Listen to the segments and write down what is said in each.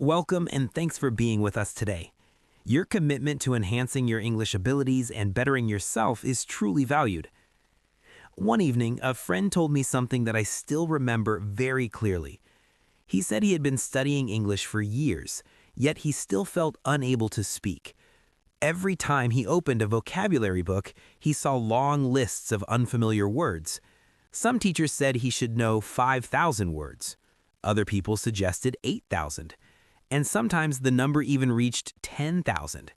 Welcome and thanks for being with us today. Your commitment to enhancing your English abilities and bettering yourself is truly valued. One evening, a friend told me something that I still remember very clearly. He said he had been studying English for years, yet he still felt unable to speak. Every time he opened a vocabulary book, he saw long lists of unfamiliar words. Some teachers said he should know 5,000 words. Other people suggested 8,000. And sometimes the number even reached 10,000.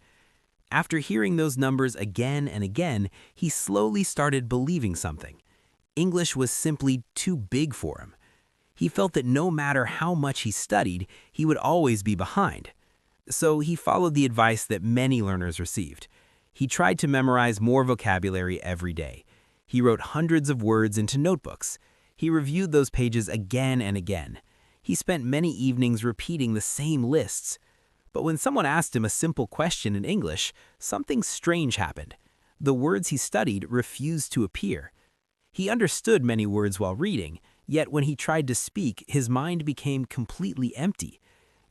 After hearing those numbers again and again, he slowly started believing something. English was simply too big for him. He felt that no matter how much he studied, he would always be behind. So he followed the advice that many learners received. He tried to memorize more vocabulary every day. He wrote hundreds of words into notebooks. He reviewed those pages again and again. He spent many evenings repeating the same lists. But when someone asked him a simple question in English, something strange happened. The words he studied refused to appear. He understood many words while reading, yet when he tried to speak, his mind became completely empty.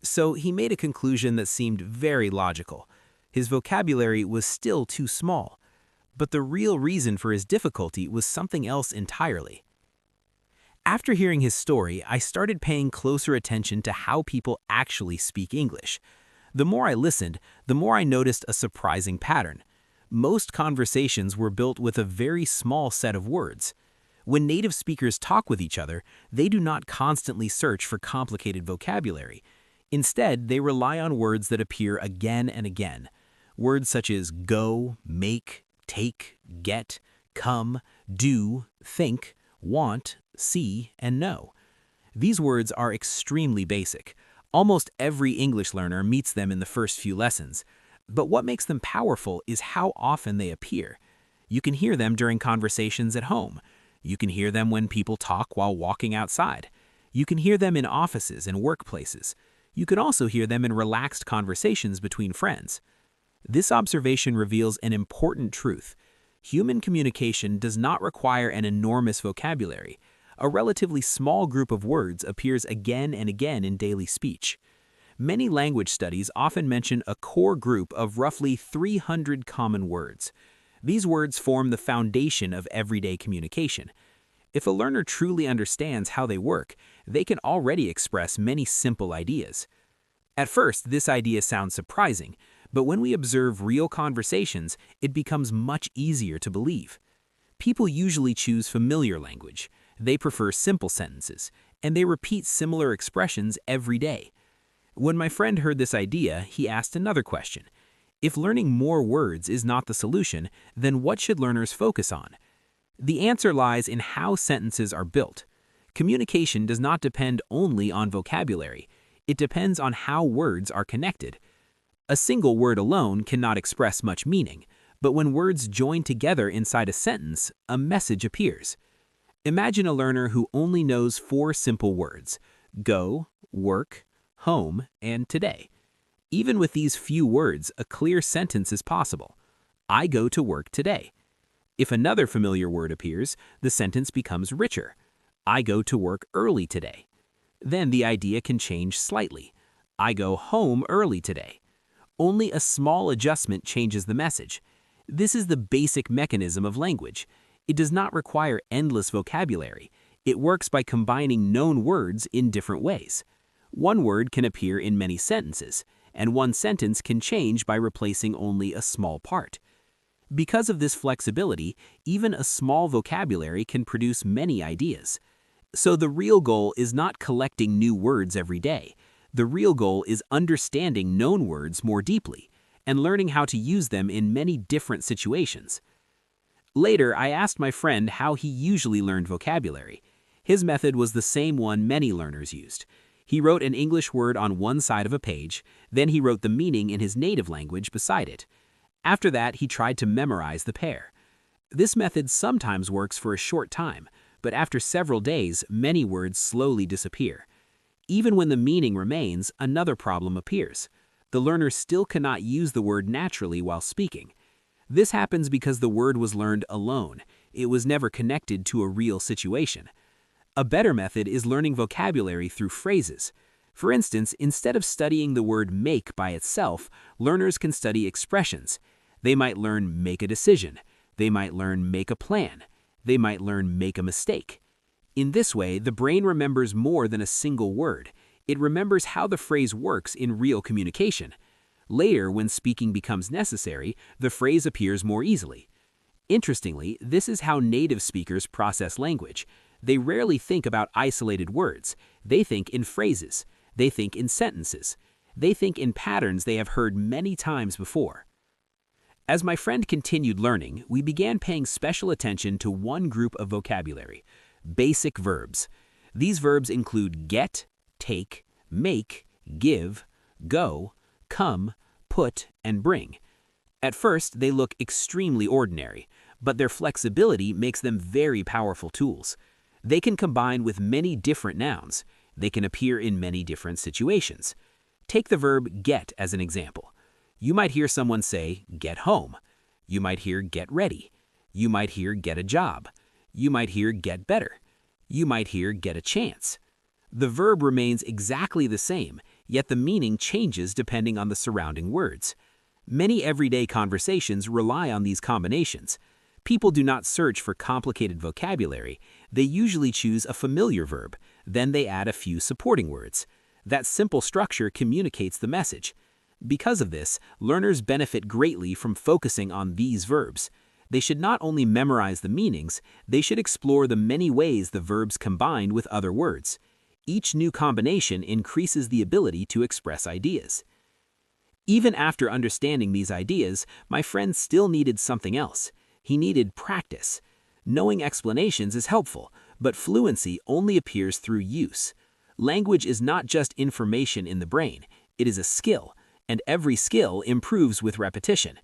So he made a conclusion that seemed very logical. His vocabulary was still too small. But the real reason for his difficulty was something else entirely. After hearing his story, I started paying closer attention to how people actually speak English. The more I listened, the more I noticed a surprising pattern. Most conversations were built with a very small set of words. When native speakers talk with each other, they do not constantly search for complicated vocabulary. Instead, they rely on words that appear again and again. Words such as go, make, take, get, come, do, think, want, see, and know. These words are extremely basic. Almost every English learner meets them in the first few lessons. But what makes them powerful is how often they appear. You can hear them during conversations at home. You can hear them when people talk while walking outside. You can hear them in offices and workplaces. You can also hear them in relaxed conversations between friends. This observation reveals an important truth. Human communication does not require an enormous vocabulary. A relatively small group of words appears again and again in daily speech. Many language studies often mention a core group of roughly 300 common words. These words form the foundation of everyday communication. If a learner truly understands how they work, they can already express many simple ideas. At first, this idea sounds surprising, but when we observe real conversations, it becomes much easier to believe. People usually choose familiar language. They prefer simple sentences, and they repeat similar expressions every day. When my friend heard this idea, he asked another question. If learning more words is not the solution, then what should learners focus on? The answer lies in how sentences are built. Communication does not depend only on vocabulary. It depends on how words are connected. A single word alone cannot express much meaning, but when words join together inside a sentence, a message appears. Imagine a learner who only knows 4 simple words: go, work, home, and today. Even with these few words, a clear sentence is possible. I go to work today. If another familiar word appears, the sentence becomes richer. I go to work early today. Then the idea can change slightly. I go home early today. Only a small adjustment changes the message. This is the basic mechanism of language. It does not require endless vocabulary. It works by combining known words in different ways. One word can appear in many sentences, and one sentence can change by replacing only a small part. Because of this flexibility, even a small vocabulary can produce many ideas. So the real goal is not collecting new words every day. The real goal is understanding known words more deeply and learning how to use them in many different situations. Later, I asked my friend how he usually learned vocabulary. His method was the same one many learners used. He wrote an English word on one side of a page, then he wrote the meaning in his native language beside it. After that, he tried to memorize the pair. This method sometimes works for a short time, but after several days, many words slowly disappear. Even when the meaning remains, another problem appears. The learner still cannot use the word naturally while speaking. This happens because the word was learned alone. It was never connected to a real situation. A better method is learning vocabulary through phrases. For instance, instead of studying the word make by itself, learners can study expressions. They might learn make a decision. They might learn make a plan. They might learn make a mistake. In this way, the brain remembers more than a single word. It remembers how the phrase works in real communication. Later, when speaking becomes necessary, the phrase appears more easily. Interestingly, this is how native speakers process language. They rarely think about isolated words. They think in phrases. They think in sentences. They think in patterns they have heard many times before. As my friend continued learning, we began paying special attention to one group of vocabulary: basic verbs. These verbs include get, take, make, give, go, come, put, and bring. At first, they look extremely ordinary, but their flexibility makes them very powerful tools. They can combine with many different nouns. They can appear in many different situations. Take the verb get as an example. You might hear someone say, get home. You might hear get ready. You might hear get a job. You might hear get better. You might hear get a chance. The verb remains exactly the same, yet the meaning changes depending on the surrounding words. Many everyday conversations rely on these combinations. People do not search for complicated vocabulary. They usually choose a familiar verb. Then they add a few supporting words. That simple structure communicates the message. Because of this, learners benefit greatly from focusing on these verbs. They should not only memorize the meanings, they should explore the many ways the verbs combine with other words. Each new combination increases the ability to express ideas. Even after understanding these ideas, my friend still needed something else. He needed practice. Knowing explanations is helpful, but fluency only appears through use. Language is not just information in the brain, it is a skill, and every skill improves with repetition.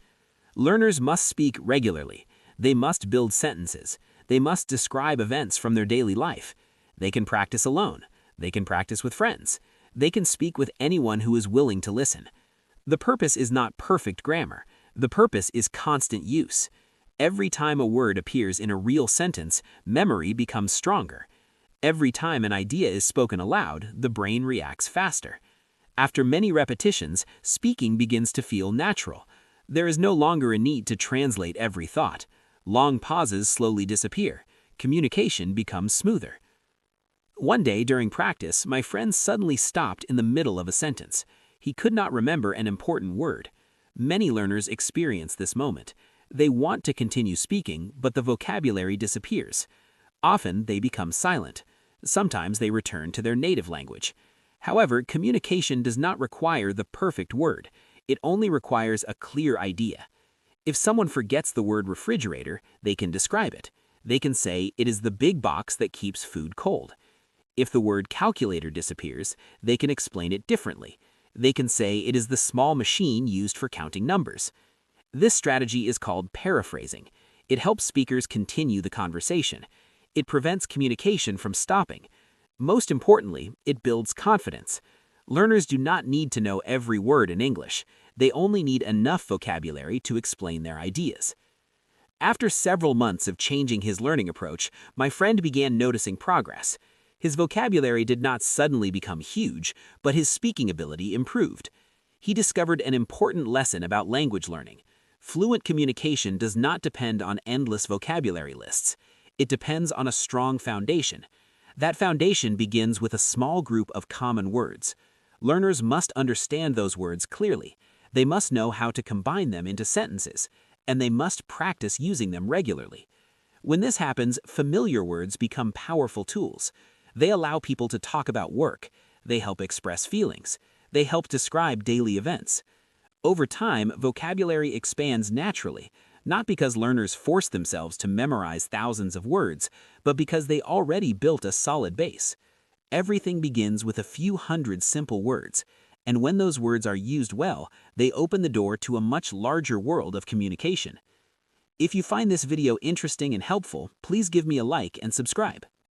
Learners must speak regularly. They must build sentences. They must describe events from their daily life. They can practice alone. They can practice with friends. They can speak with anyone who is willing to listen. The purpose is not perfect grammar. The purpose is constant use. Every time a word appears in a real sentence, memory becomes stronger. Every time an idea is spoken aloud, the brain reacts faster. After many repetitions, speaking begins to feel natural. There is no longer a need to translate every thought. Long pauses slowly disappear. Communication becomes smoother. One day during practice, my friend suddenly stopped in the middle of a sentence. He could not remember an important word. Many learners experience this moment. They want to continue speaking, but the vocabulary disappears. Often they become silent. Sometimes they return to their native language. However, communication does not require the perfect word. It only requires a clear idea. If someone forgets the word refrigerator, they can describe it. They can say it is the big box that keeps food cold. If the word calculator disappears, they can explain it differently. They can say it is the small machine used for counting numbers. This strategy is called paraphrasing. It helps speakers continue the conversation. It prevents communication from stopping. Most importantly, it builds confidence. Learners do not need to know every word in English. They only need enough vocabulary to explain their ideas. After several months of changing his learning approach, my friend began noticing progress. His vocabulary did not suddenly become huge, but his speaking ability improved. He discovered an important lesson about language learning. Fluent communication does not depend on endless vocabulary lists. It depends on a strong foundation. That foundation begins with a small group of common words. Learners must understand those words clearly. They must know how to combine them into sentences, and they must practice using them regularly. When this happens, familiar words become powerful tools. They allow people to talk about work. They help express feelings. They help describe daily events. Over time, vocabulary expands naturally, not because learners force themselves to memorize thousands of words, but because they already built a solid base. Everything begins with a few hundred simple words, and when those words are used well, they open the door to a much larger world of communication. If you find this video interesting and helpful, please give me a like and subscribe.